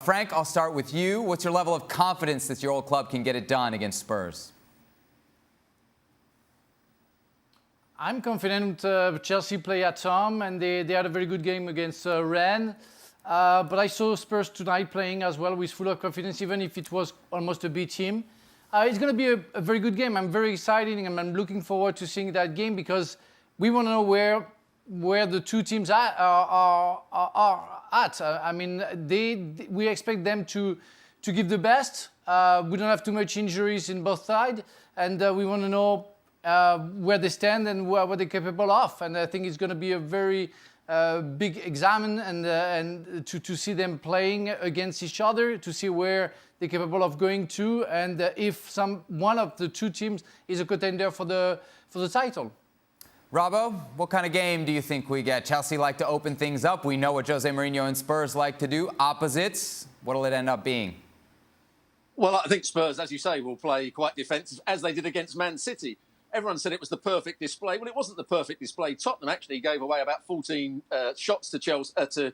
Frank, I'll start with you. What's your level of confidence that your old club can get it done against Spurs? I'm confident Chelsea play at home, and they had a very good game against Rennes. But I saw Spurs tonight playing as well with full of confidence, even if it was almost a B team. It's going to be a very good game. I'm very excited, and I'm looking forward to seeing that game because we want to know where the two teams are at. I mean, we expect them to give the best. We don't have too much injuries in both sides, and we want to know where they stand and what they're capable of. And I think it's going to be a very big exam and to see them playing against each other, to see where they're capable of going to, and if one of the two teams is a contender for the title. Robbo, what kind of game do you think we get? Chelsea like to open things up. We know what Jose Mourinho and Spurs like to do. Opposites. What'll it end up being? Well, I think Spurs, as you say, will play quite defensive, as they did against Man City. Everyone said it was the perfect display. Well, it wasn't the perfect display. Tottenham actually gave away about 14 shots to Chelsea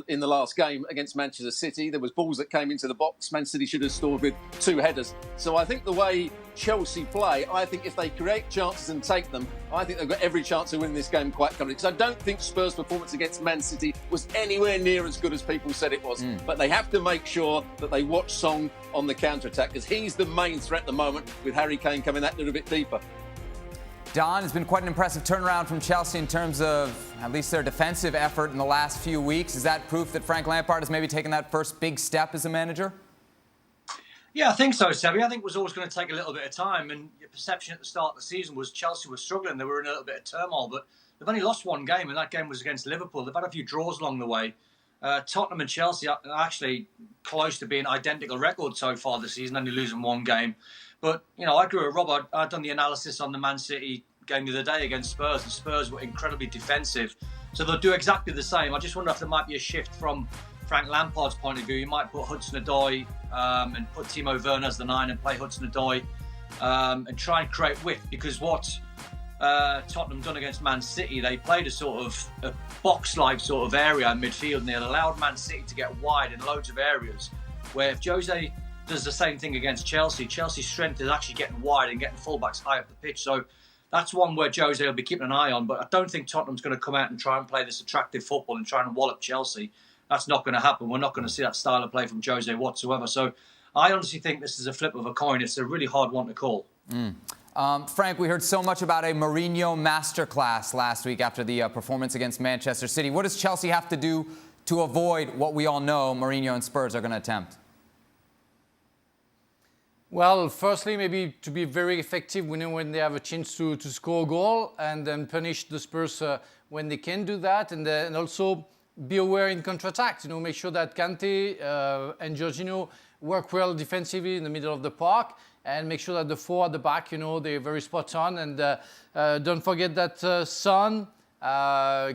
in the last game against Manchester City. There was balls that came into the box. Man City should have scored with 2 headers. So I think the way Chelsea play, I think if they create chances and take them, I think they've got every chance of winning this game quite comfortably. Because I don't think Spurs' performance against Man City was anywhere near as good as people said it was. But they have to make sure that they watch Song on the counter-attack because he's the main threat at the moment with Harry Kane coming that little bit deeper. Don, it's been quite an impressive turnaround from Chelsea in terms of at least their defensive effort in the last few weeks. Is that proof that Frank Lampard has maybe taken that first big step as a manager? Yeah, I think so, Sebby. I think it was always going to take a little bit of time. And your perception at the start of the season was Chelsea was struggling. They were in a little bit of turmoil. But they've only lost one game, and that game was against Liverpool. They've had a few draws along the way. Tottenham and Chelsea are actually close to being identical records so far this season, only losing one game. But, you know, I agree with Rob. I'd done the analysis on the Man City game the other day against Spurs, and Spurs were incredibly defensive. So they'll do exactly the same. I just wonder if there might be a shift from Frank Lampard's point of view. He might put Hudson-Odoi and put Timo Werner as the 9 and play Hudson-Odoi and try and create width. Because what Tottenham done against Man City, they played a sort of a box-like sort of area in midfield, and they allowed Man City to get wide in loads of areas. Where if Jose does the same thing against Chelsea, Chelsea's strength is actually getting wide and getting fullbacks high up the pitch. So that's one where Jose will be keeping an eye on. But I don't think Tottenham's going to come out and try and play this attractive football and try and wallop Chelsea. That's not going to happen. We're not going to see that style of play from Jose whatsoever. So I honestly think this is a flip of a coin. It's a really hard one to call. Frank, we heard so much about a Mourinho masterclass last week after the performance against Manchester City. What does Chelsea have to do to avoid what we all know Mourinho and Spurs are going to attempt? Well, firstly, maybe to be very effective, we know when they have a chance to score a goal, and then punish the Spurs when they can do that, and also be aware in counter-attack. You know, make sure that Kante and Jorginho work well defensively in the middle of the park, and make sure that the 4 at the back, you know, they're very spot on. And don't forget that Son,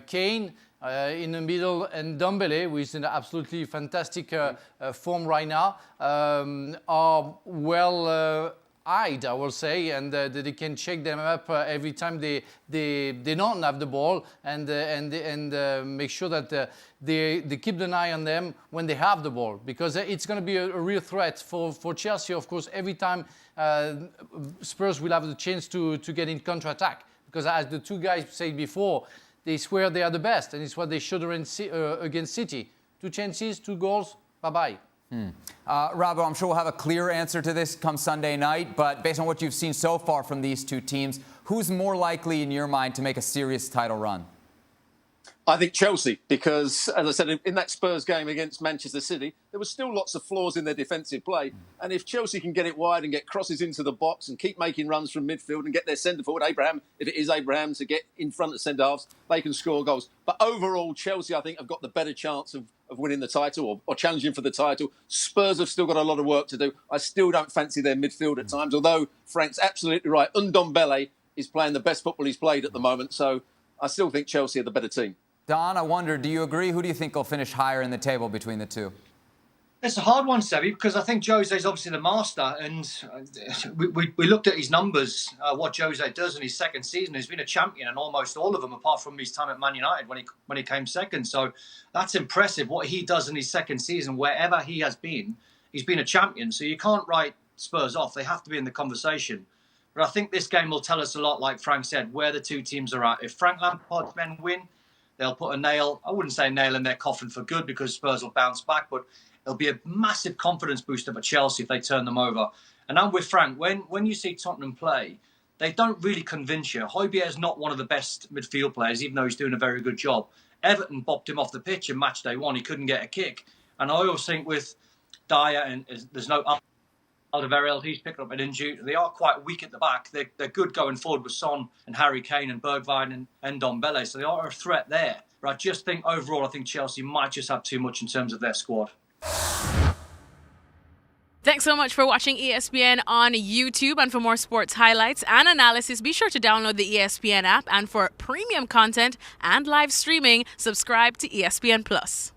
Kane, in the middle, and Dembele, who is in absolutely fantastic form right now, are well eyed, I will say, and they can check them up every time they don't have the ball, and make sure that they keep an eye on them when they have the ball, because it's going to be a real threat for Chelsea. Of course, every time Spurs will have the chance to get in counter-attack, because as the two guys said before, they swear they are the best, and it's what they showed against City. 2 chances, 2 goals, bye-bye. Robbo, I'm sure we'll have a clear answer to this come Sunday night, but based on what you've seen so far from these two teams, who's more likely in your mind to make a serious title run? I think Chelsea, because, as I said, in that Spurs game against Manchester City, there was still lots of flaws in their defensive play. And if Chelsea can get it wide and get crosses into the box and keep making runs from midfield and get their centre-forward, Abraham, if it is Abraham, to get in front of centre-halves, they can score goals. But overall, Chelsea, I think, have got the better chance of winning the title or challenging for the title. Spurs have still got a lot of work to do. I still don't fancy their midfield at times, although Frank's absolutely right. Ndombele is playing the best football he's played at the moment. So I still think Chelsea are the better team. Don, I wonder, do you agree? Who do you think will finish higher in the table between the two? It's a hard one, Sebi, because I think Jose's obviously the master, and we looked at his numbers, what Jose does in his second season. He's been a champion in almost all of them, apart from his time at Man United when he came second. So that's impressive. What he does in his second season, wherever he has been, he's been a champion. So you can't write Spurs off. They have to be in the conversation. But I think this game will tell us a lot, like Frank said, where the two teams are at. If Frank Lampard's men win, they'll put a nail, I wouldn't say a nail in their coffin for good, because Spurs will bounce back, but it'll be a massive confidence booster for Chelsea if they turn them over. And I'm with Frank. When you see Tottenham play, they don't really convince you. Højbjerg is not one of the best midfield players, even though he's doing a very good job. Everton bopped him off the pitch in match day one. He couldn't get a kick. And I always think with Dyer, and there's no Alderweireld, he's picked up an injury. They are quite weak at the back. They're good going forward with Son and Harry Kane and Bergwijn and Ndombele. So they are a threat there. But I just think overall, I think Chelsea might just have too much in terms of their squad. Thanks so much for watching ESPN on YouTube. And for more sports highlights and analysis, be sure to download the ESPN app. And for premium content and live streaming, subscribe to ESPN Plus.